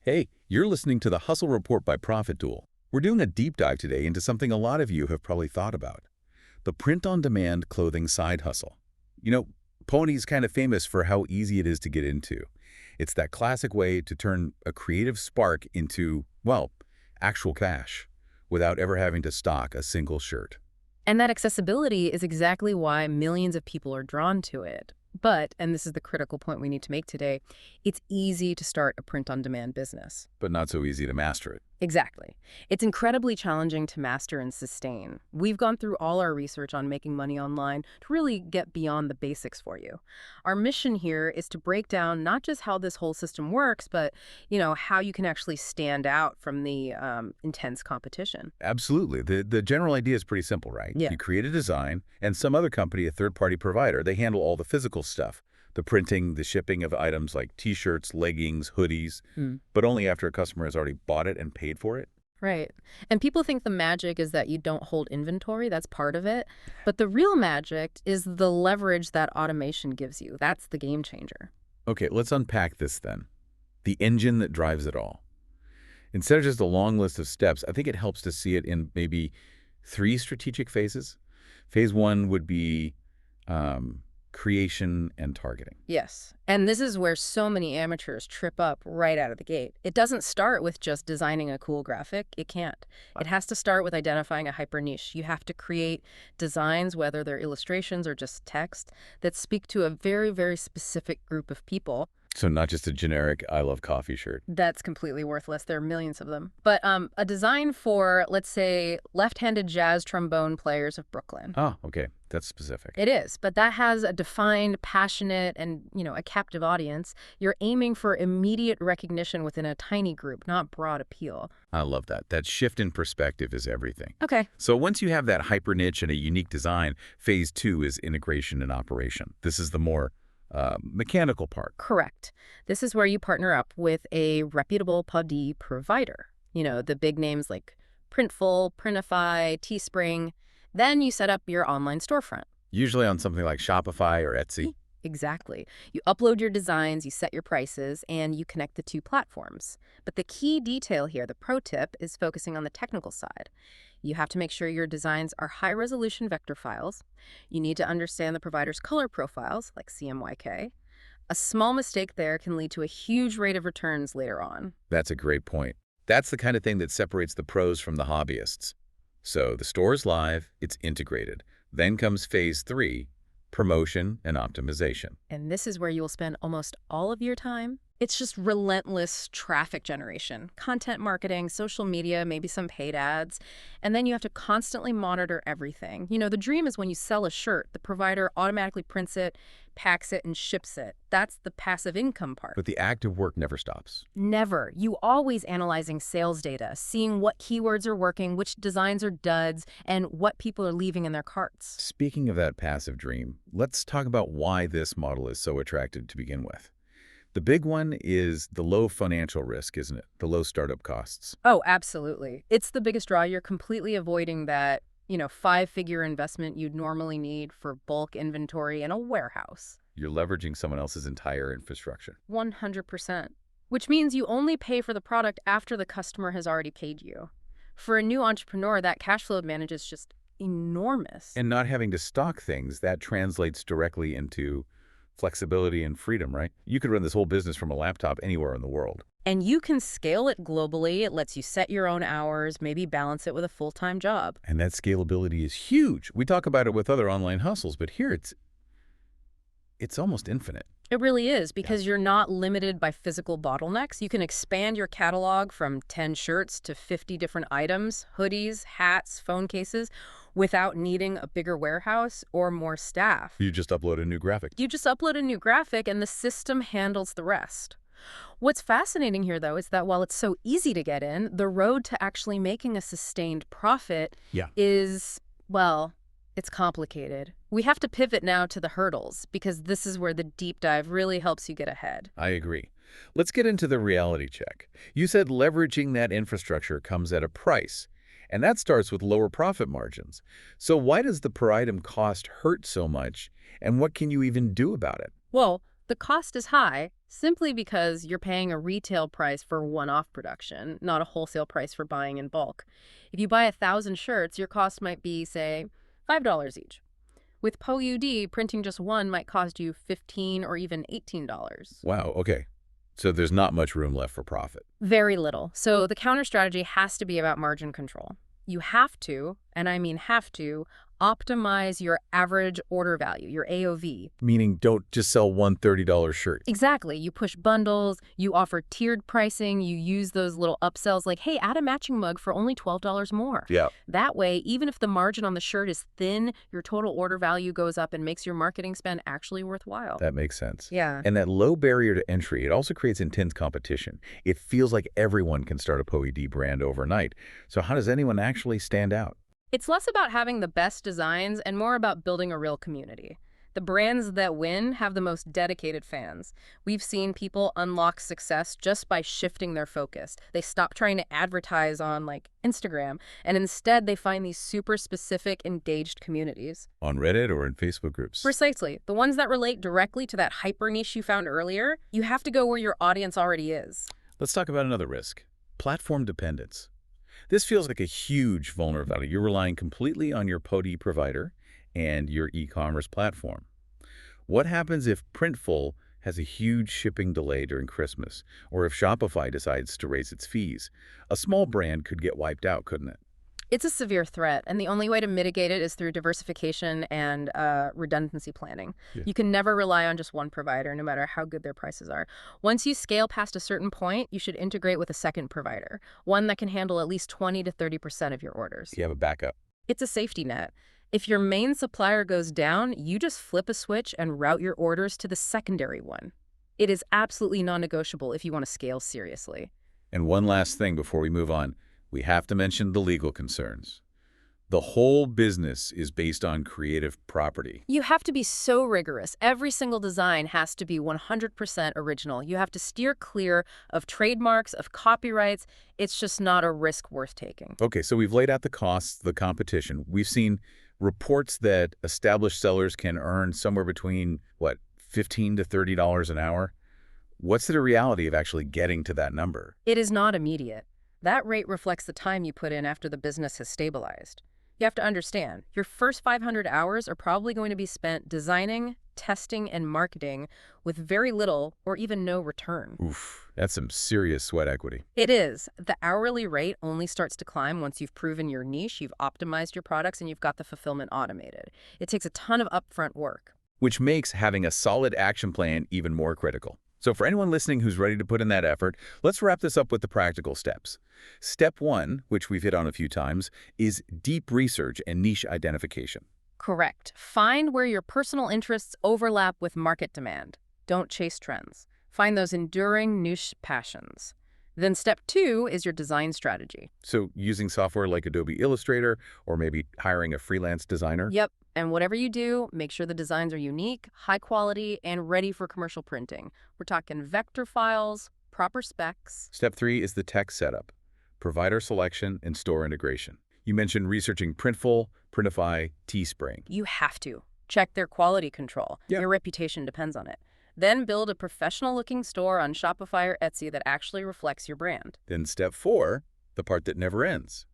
Hey, you're listening to the Hustle Report by Profit Tool. We're doing a deep dive today into something a lot of you have probably thought about, the print-on-demand clothing side hustle. You know, Pony's kind of famous for how easy it is to get into. It's that classic way to turn a creative spark into, well, actual cash, without ever having to stock a single shirt. And that accessibility is exactly why millions of people are drawn to it. But, and this is the critical point we need to make today, it's easy to start a print-on-demand business. But not so easy to master it. Exactly. It's incredibly challenging to master and sustain. We've gone through all our research on making money online to really get beyond the basics for you. Our mission here is to break down not just how this whole system works, but, how you can actually stand out from the intense competition. Absolutely. The general idea is pretty simple, right? Yeah. You create a design, and some other company, a third-party provider, they handle all the physical stuff. The printing, the shipping of items like T-shirts, leggings, hoodies, but only after a customer has already bought it and paid for it. Right. And people think the magic is that you don't hold inventory. That's part of it. But the real magic is the leverage that automation gives you. That's the game changer. Okay, let's unpack this then. The engine that drives it all. Instead of just a long list of steps, I think it helps to see it in maybe 3 strategic phases. Phase 1 would be creation and targeting. Yes. And this is where so many amateurs trip up right out of the gate. It doesn't start with just designing a cool graphic. It can't. It has to start with identifying a hyper niche. You have to create designs, whether they're illustrations or just text, that speak to a very, very specific group of people. So not just a generic I love coffee shirt. That's completely worthless. There are millions of them. But a design for, let's say, left-handed jazz trombone players of Brooklyn. Oh, okay. That's specific. It is, but that has a defined, passionate, and, a captive audience. You're aiming for immediate recognition within a tiny group, not broad appeal. I love that. That shift in perspective is everything. Okay. So once you have that hyper niche and a unique design, phase 2 is integration and operation. This is the more mechanical part. Correct. This is where you partner up with a reputable POD provider. The big names like Printful, Printify, Teespring. Then you set up your online storefront. Usually on something like Shopify or Etsy. Exactly. You upload your designs, you set your prices, and you connect the 2 platforms. But the key detail here, the pro tip, is focusing on the technical side. You have to make sure your designs are high-resolution vector files. You need to understand the provider's color profiles, like CMYK. A small mistake there can lead to a huge rate of returns later on. That's a great point. That's the kind of thing that separates the pros from the hobbyists. So the store is live, it's integrated. Then comes phase 3, promotion and optimization. And this is where you will spend almost all of your time. It's just relentless traffic generation, content marketing, social media, maybe some paid ads. And then you have to constantly monitor everything. The dream is when you sell a shirt, the provider automatically prints it, packs it, and ships it. That's the passive income part. But the active work never stops. Never. You always analyzing sales data, seeing what keywords are working, which designs are duds, and what people are leaving in their carts. Speaking of that passive dream, let's talk about why this model is so attractive to begin with. The big one is the low financial risk, isn't it? The low startup costs. Oh, absolutely. It's the biggest draw. You're completely avoiding that, 5-figure investment you'd normally need for bulk inventory in a warehouse. You're leveraging someone else's entire infrastructure. 100%. Which means you only pay for the product after the customer has already paid you. For a new entrepreneur, that cash flow advantage is just enormous. And not having to stock things, that translates directly into flexibility and freedom, right? You could run this whole business from a laptop anywhere in the world. And you can scale it globally. It lets you set your own hours, maybe balance it with a full-time job. And that scalability is huge. We talk about it with other online hustles, but here it's almost infinite. It really is, because you're not limited by physical bottlenecks. You can expand your catalog from 10 shirts to 50 different items, hoodies, hats, phone cases, without needing a bigger warehouse or more staff. You just upload a new graphic. You just upload a new graphic and the system handles the rest. What's fascinating here, though, is that while it's so easy to get in, the road to actually making a sustained profit is, well, it's complicated. We have to pivot now to the hurdles, because this is where the deep dive really helps you get ahead. I agree. Let's get into the reality check. You said leveraging that infrastructure comes at a price, and that starts with lower profit margins. So why does the per item cost hurt so much, and what can you even do about it? Well, The cost is high simply because you're paying a retail price for one-off production, not a wholesale price for buying in bulk. If you buy 1,000 shirts, your cost might be, say, $5 each. With POUD, printing just one might cost you $15 or even $18. Wow, okay. So there's not much room left for profit. Very little. So the counter strategy has to be about margin control. You have to, and I mean have to, optimize your average order value, your AOV. Meaning don't just sell one $30 shirt. Exactly. You push bundles, you offer tiered pricing, you use those little upsells like, hey, add a matching mug for only $12 more. Yeah. That way, even if the margin on the shirt is thin, your total order value goes up and makes your marketing spend actually worthwhile. That makes sense. Yeah. And that low barrier to entry, it also creates intense competition. It feels like everyone can start a POED brand overnight. So how does anyone actually stand out? It's less about having the best designs and more about building a real community. The brands that win have the most dedicated fans. We've seen people unlock success just by shifting their focus. They stop trying to advertise on, like, Instagram, and instead they find these super specific, engaged communities. On Reddit or in Facebook groups? Precisely. The ones that relate directly to that hyper niche you found earlier, you have to go where your audience already is. Let's talk about another risk, platform dependence. This feels like a huge vulnerability. You're relying completely on your POD provider and your e-commerce platform. What happens if Printful has a huge shipping delay during Christmas, or if Shopify decides to raise its fees? A small brand could get wiped out, couldn't it? It's a severe threat, and the only way to mitigate it is through diversification and redundancy planning. Yeah. You can never rely on just one provider, no matter how good their prices are. Once you scale past a certain point, you should integrate with a second provider, one that can handle at least 20 to 30% of your orders. You have a backup. It's a safety net. If your main supplier goes down, you just flip a switch and route your orders to the secondary one. It is absolutely non-negotiable if you want to scale seriously. And one last thing before we move on. We have to mention the legal concerns. The whole business is based on creative property. You have to be so rigorous. Every single design has to be 100% original. You have to steer clear of trademarks, of copyrights. It's just not a risk worth taking. Okay, so we've laid out the costs, the competition. We've seen reports that established sellers can earn somewhere between, what, $15 to $30 an hour? What's the reality of actually getting to that number? It is not immediate. That rate reflects the time you put in after the business has stabilized. You have to understand, your first 500 hours are probably going to be spent designing, testing, and marketing with very little or even no return. Oof, that's some serious sweat equity. It is. The hourly rate only starts to climb once you've proven your niche, you've optimized your products, and you've got the fulfillment automated. It takes a ton of upfront work. Which makes having a solid action plan even more critical. So for anyone listening who's ready to put in that effort, let's wrap this up with the practical steps. Step 1, which we've hit on a few times, is deep research and niche identification. Correct. Find where your personal interests overlap with market demand. Don't chase trends. Find those enduring niche passions. Then step 2 is your design strategy. So using software like Adobe Illustrator or maybe hiring a freelance designer? Yep. And whatever you do, make sure the designs are unique, high quality, and ready for commercial printing. We're talking vector files, proper specs. Step 3 is the tech setup, provider selection, and store integration. You mentioned researching Printful, Printify, Teespring. You have to. Check their quality control. Yeah. Your reputation depends on it. Then build a professional-looking store on Shopify or Etsy that actually reflects your brand. Then step 4, the part that never ends,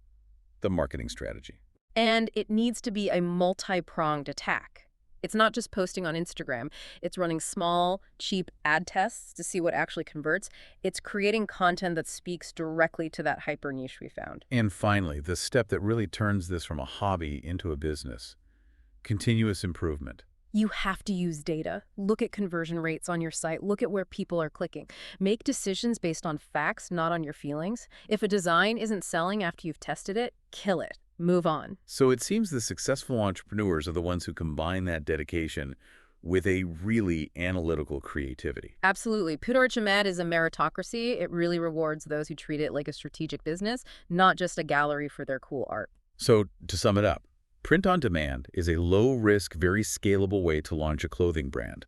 the marketing strategy. And it needs to be a multi-pronged attack. It's not just posting on Instagram. It's running small, cheap ad tests to see what actually converts. It's creating content that speaks directly to that hyper niche we found. And finally, the step that really turns this from a hobby into a business, continuous improvement. You have to use data. Look at conversion rates on your site. Look at where people are clicking. Make decisions based on facts, not on your feelings. If a design isn't selling after you've tested it, kill it. Move on. So it seems the successful entrepreneurs are the ones who combine that dedication with a really analytical creativity. Absolutely. Pudor is a meritocracy. It really rewards those who treat it like a strategic business, not just a gallery for their cool art. So to sum it up, print on demand is a low-risk, very scalable way to launch a clothing brand.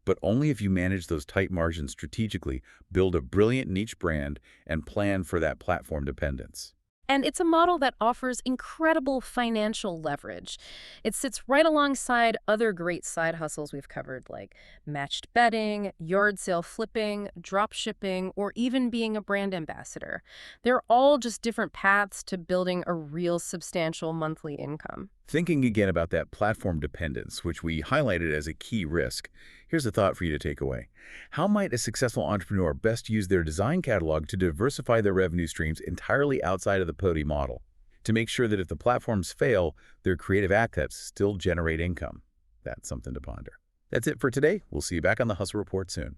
But only if you manage those tight margins strategically, build a brilliant niche brand, and plan for that platform dependence. And it's a model that offers incredible financial leverage. It sits right alongside other great side hustles we've covered, like matched betting, yard sale flipping, drop shipping, or even being a brand ambassador. They're all just different paths to building a real substantial monthly income. Thinking again about that platform dependence, which we highlighted as a key risk, here's a thought for you to take away. How might a successful entrepreneur best use their design catalog to diversify their revenue streams entirely outside of the Pody model, to make sure that if the platforms fail, their creative assets still generate income? That's something to ponder. That's it for today. We'll see you back on the Hustle Report soon.